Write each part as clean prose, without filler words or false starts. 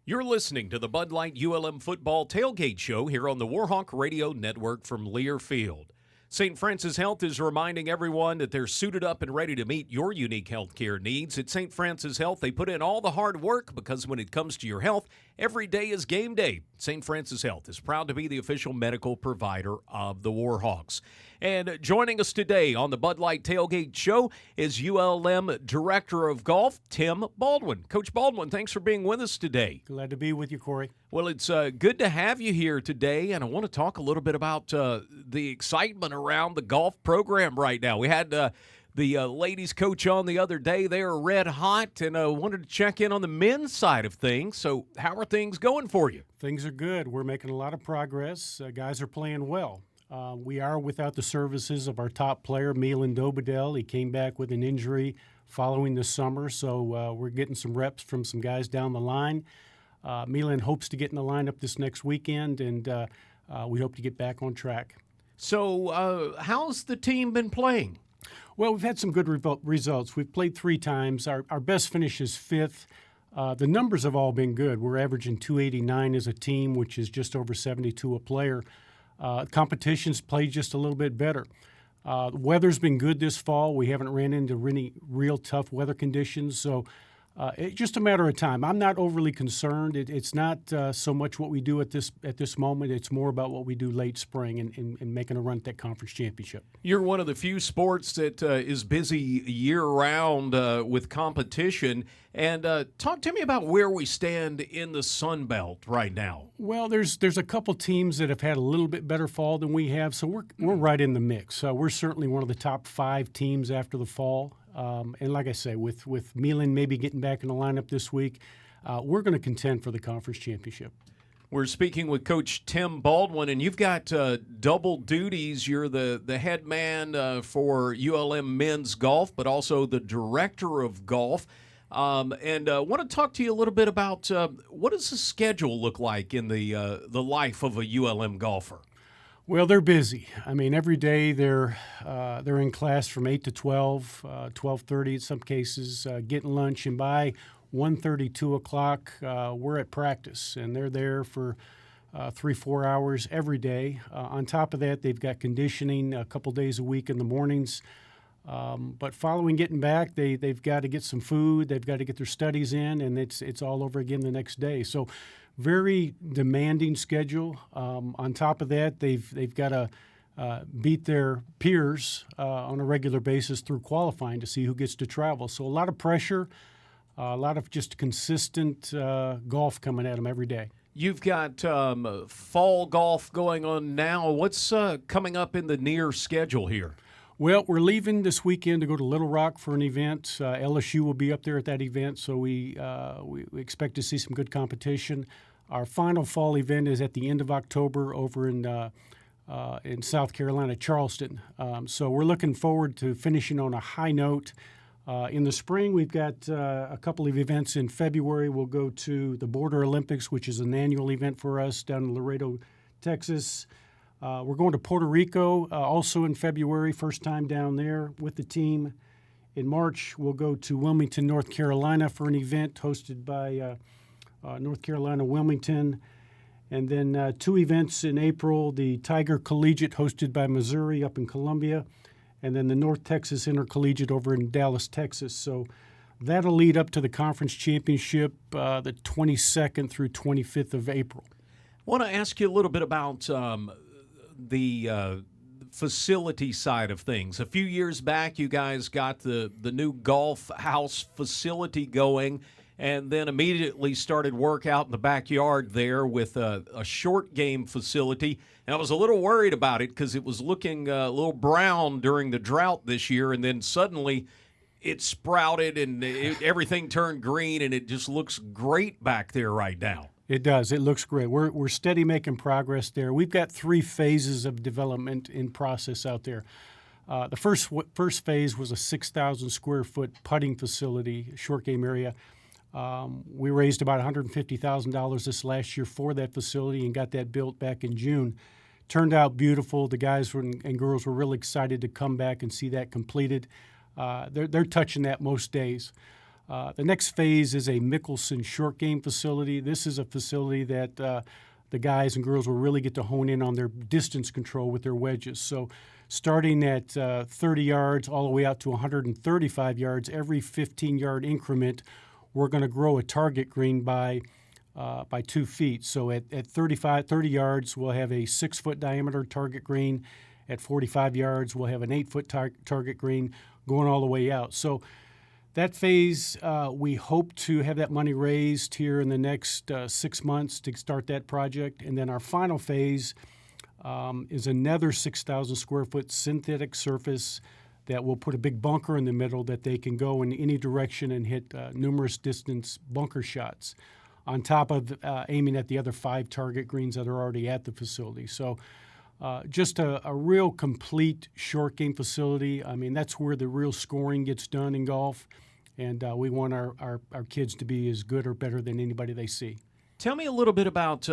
You're listening to the Bud Light ULM Football Tailgate Show here on the Warhawk Radio Network from Learfield. St. Francis Health is reminding everyone that they're suited up and ready to meet your unique healthcare needs. At St. Francis Health, they put in all the hard work because when it comes to your health, every day is game day. St. Francis Health is proud to be the official medical provider of the Warhawks. And joining us today on the Bud Light Tailgate Show is ULM Director of Golf, Tim Baldwin. Coach Baldwin, thanks for being with us today. Glad to be with you, Corey. Well, it's good to have you here today, and I want to talk a little bit about the excitement around the golf program right now. We had the ladies coach on the other day. They are red hot, and wanted to check in on the men's side of things. So how are things going for you? Things are good. We're making a lot of progress. Guys are playing well. We are without the services of our top player, Milan Dobedel. He came back with an injury following the summer, so we're getting some reps from some guys down the line. Milan hopes to get in the lineup this next weekend, and we hope to get back on track. So how's the team been playing? Well, we've had some good results. We've played 3 times. Our best finish is 5th. The numbers have all been good. We're averaging 289 as a team, which is just over 72 a player. Competition's played just a little bit better. The weather's been good this fall. We haven't ran into any real tough weather conditions, so it's just a matter of time. I'm not overly concerned. It's not so much what we do at this moment. It's more about what we do late spring and making a run at that conference championship. You're one of the few sports that is busy year-round with competition. And talk to me about where we stand in the Sun Belt right now. Well, there's a couple teams that have had a little bit better fall than we have, so we're right in the mix. We're certainly one of the top 5 teams after the fall. And like I say, with Milan maybe getting back in the lineup this week, we're going to contend for the conference championship. We're speaking with Coach Tim Baldwin, and you've got double duties. You're the head man for ULM men's golf, but also the director of golf. And want to talk to you a little bit about what does the schedule look like in the life of a ULM golfer? Well, they're busy. I mean, every day they're in class from 8 to 12, 12:30 in some cases, getting lunch, and by 1:30, 2 o'clock, we're at practice, and they're there for 3-4 hours every day. On top of that, they've got conditioning a couple days a week in the mornings. But following getting back, they've got to get some food, they've got to get their studies in, and it's all over again the next day. So very demanding schedule. On top of that, they've got to beat their peers on a regular basis through qualifying to see who gets to travel. So a lot of pressure, a lot of just consistent golf coming at them every day. You've got fall golf going on now. What's coming up in the near schedule here? Well, we're leaving this weekend to go to Little Rock for an event. LSU will be up there at that event, so we expect to see some good competition. Our final fall event is at the end of October over in South Carolina, Charleston. So we're looking forward to finishing on a high note. In the spring, we've got a couple of events in February. We'll go to the Border Olympics, which is an annual event for us down in Laredo, Texas. We're going to Puerto Rico also in February, first time down there with the team. In March, we'll go to Wilmington, North Carolina for an event hosted by North Carolina Wilmington. And then 2 events in April, the Tiger Collegiate hosted by Missouri up in Columbia, and then the North Texas Intercollegiate over in Dallas, Texas. So that'll lead up to the conference championship the 22nd through 25th of April. I want to ask you a little bit about the facility side of things. A few years back, you guys got the new golf house facility going, and then immediately started work out in the backyard there with a short game facility. And I was a little worried about it because it was looking a little brown during the drought this year, and then suddenly it sprouted and everything turned green, and it just looks great back there right now. It does. It looks great. We're steady making progress there. We've got 3 phases of development in process out there. The first phase was a 6,000 square foot putting facility, short game area. We raised about $150,000 this last year for that facility and got that built back in June. Turned out beautiful. The guys and girls were really excited to come back and see that completed. They're touching that most days. The next phase is a Mickelson short game facility. This is a facility that the guys and girls will really get to hone in on their distance control with their wedges. So starting at 30 yards all the way out to 135 yards, every 15-yard increment, we're going to grow a target green by 2 feet. So at 30 yards, we'll have a 6-foot diameter target green. At 45 yards, we'll have an 8-foot target green going all the way out. So that phase, we hope to have that money raised here in the next 6 months to start that project. And then our final phase is another 6,000 square foot synthetic surface that will put a big bunker in the middle that they can go in any direction and hit numerous distance bunker shots, on top of aiming at the other 5 target greens that are already at the facility. So just a real complete short game facility. I mean, that's where the real scoring gets done in golf, and we want our kids to be as good or better than anybody they see. Tell me a little bit about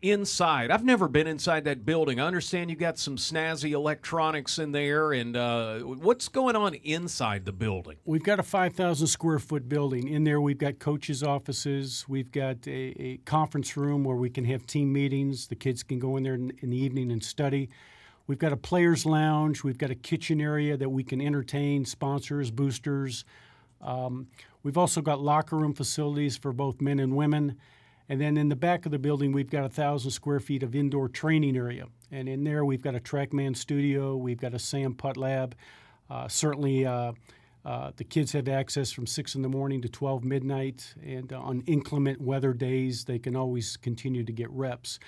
inside. I've never been inside that building. I understand you got some snazzy electronics in there, and what's going on inside the building? We've got a 5,000 square foot building. In there, we've got coaches' offices. We've got a conference room where we can have team meetings. The kids can go in there in the evening and study. We've got a players' lounge. We've got a kitchen area that we can entertain sponsors, boosters. We've also got locker room facilities for both men and women. And then in the back of the building, we've got 1,000 square feet of indoor training area. And in there, we've got a TrackMan studio. We've got a Sam Putt lab. Certainly, the kids have access from 6 in the morning to 12 midnight. And on inclement weather days, they can always continue to get reps.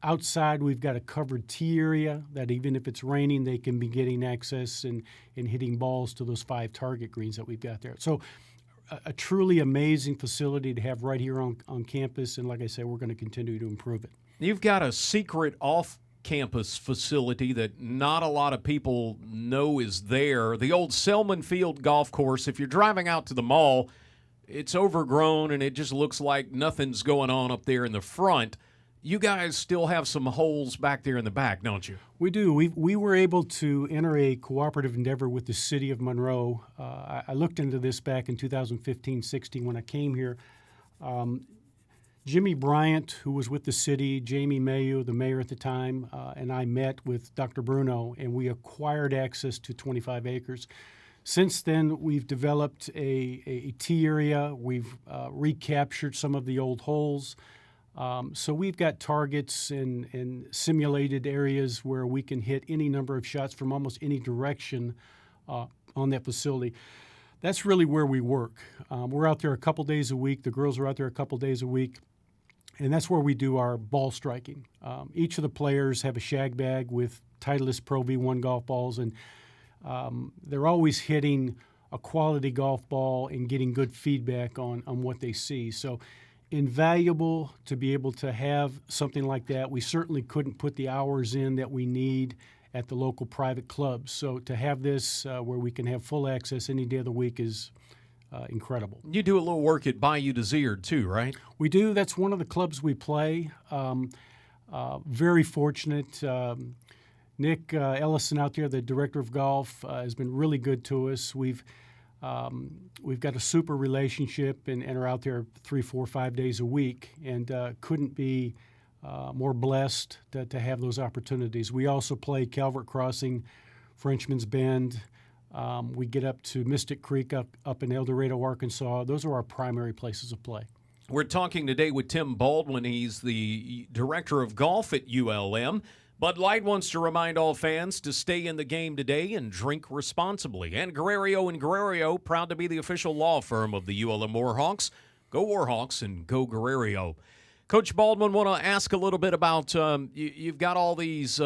Outside, we've got a covered tee area that even if it's raining, they can be getting access and hitting balls to those 5 target greens that we've got there. So a truly amazing facility to have right here on campus, and like I said, we're going to continue to improve it. You've got a secret off-campus facility that not a lot of people know is there. The old Selman Field golf course, if you're driving out to the mall, it's overgrown and it just looks like nothing's going on up there in the front. You guys still have some holes back there in the back, don't you? We do. We were able to enter a cooperative endeavor with the city of Monroe. I looked into this back in 2015-16 when I came here. Jimmy Bryant, who was with the city, Jamie Mayu, the mayor at the time, and I met with Dr. Bruno, and we acquired access to 25 acres. Since then, we've developed a tee area. We've recaptured some of the old holes. So we've got targets and simulated areas where we can hit any number of shots from almost any direction on that facility. That's really where we work. We're out there a couple days a week. The girls are out there a couple days a week. And that's where we do our ball striking. Each of the players have a shag bag with Titleist Pro V1 golf balls, and they're always hitting a quality golf ball and getting good feedback on what they see. So invaluable to be able to have something like that. We certainly couldn't put the hours in that we need at the local private clubs. So to have this where we can have full access any day of the week is incredible. You do a little work at Bayou Désert too, right? We do. That's one of the clubs we play. Very fortunate. Nick Ellison out there, the director of golf, has been really good to us. We've got a super relationship and are out there 3, 4, 5 days a week, and couldn't be more blessed to have those opportunities. We also play Calvert Crossing, Frenchman's Bend. We get up to Mystic Creek up in El Dorado, Arkansas. Those are our primary places of play. We're talking today with Tim Baldwin. He's the director of golf at ULM. Bud Light wants to remind all fans to stay in the game today and drink responsibly. And Guerrero & Guerrero, proud to be the official law firm of the ULM Warhawks. Go Warhawks and go Guerrero. Coach Baldwin, want to ask a little bit about you've got all these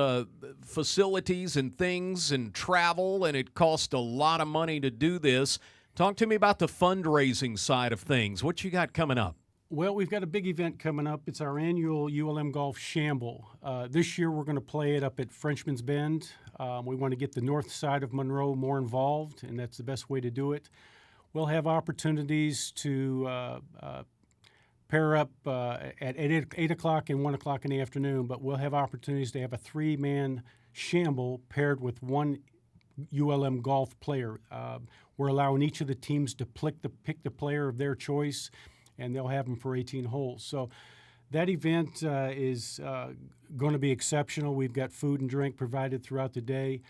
facilities and things and travel, and it costs a lot of money to do this. Talk to me about the fundraising side of things. What you got coming up? Well, we've got a big event coming up. It's our annual ULM Golf Shamble. This year we're going to play it up at Frenchman's Bend. We want to get the north side of Monroe more involved, and that's the best way to do it. We'll have opportunities to pair up at 8 o'clock and 1 o'clock in the afternoon, but we'll have opportunities to have a 3-man shamble paired with one ULM golf player. We're allowing each of the teams to pick the player of their choice, and they'll have them for 18 holes. So that event is going to be exceptional. We've got food and drink provided throughout the day.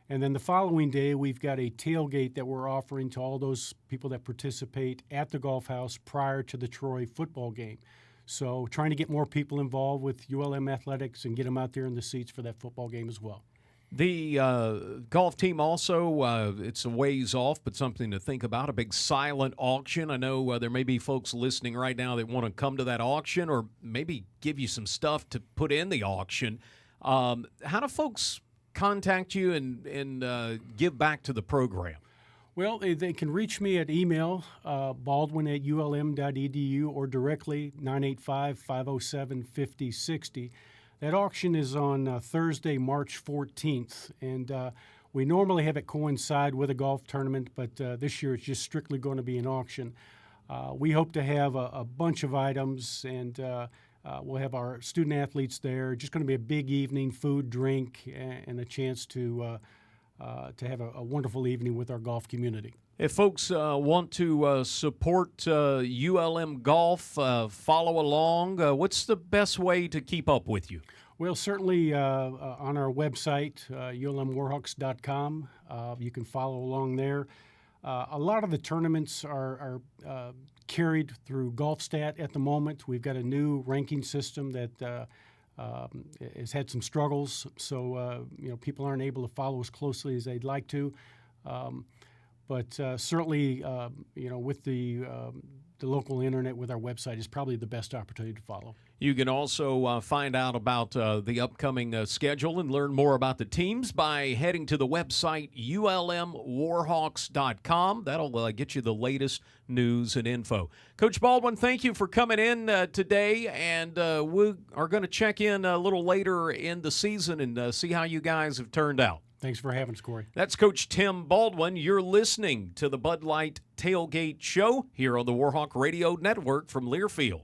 And then the following day, we've got a tailgate that we're offering to all those people that participate at the golf house prior to the Troy football game. So trying to get more people involved with ULM athletics and get them out there in the seats for that football game as well. The golf team also, it's a ways off, but something to think about, a big silent auction. I know there may be folks listening right now that want to come to that auction or maybe give you some stuff to put in the auction. How do folks contact you and give back to the program? Well, they can reach me at email, baldwin@ulm.edu, or directly, 985-507-5060. That auction is on Thursday, March 14th, and we normally have it coincide with a golf tournament, but this year it's just strictly going to be an auction. We hope to have a bunch of items, and we'll have our student athletes there. Just going to be a big evening, food, drink, and a chance to have a wonderful evening with our golf community. If folks want to support ULM Golf, follow along, what's the best way to keep up with you? Well, certainly on our website, ulmwarhawks.com, you can follow along there. A lot of the tournaments are carried through GolfStat at the moment. We've got a new ranking system that has had some struggles, so people aren't able to follow as closely as they'd like to. But certainly, with the local internet, with our website, is probably the best opportunity to follow. You can also find out about the upcoming schedule and learn more about the teams by heading to the website ulmwarhawks.com. That'll get you the latest news and info. Coach Baldwin, thank you for coming in today, and we are going to check in a little later in the season and see how you guys have turned out. Thanks for having us, Corey. That's Coach Tim Baldwin. You're listening to the Bud Light Tailgate Show here on the Warhawk Radio Network from Learfield.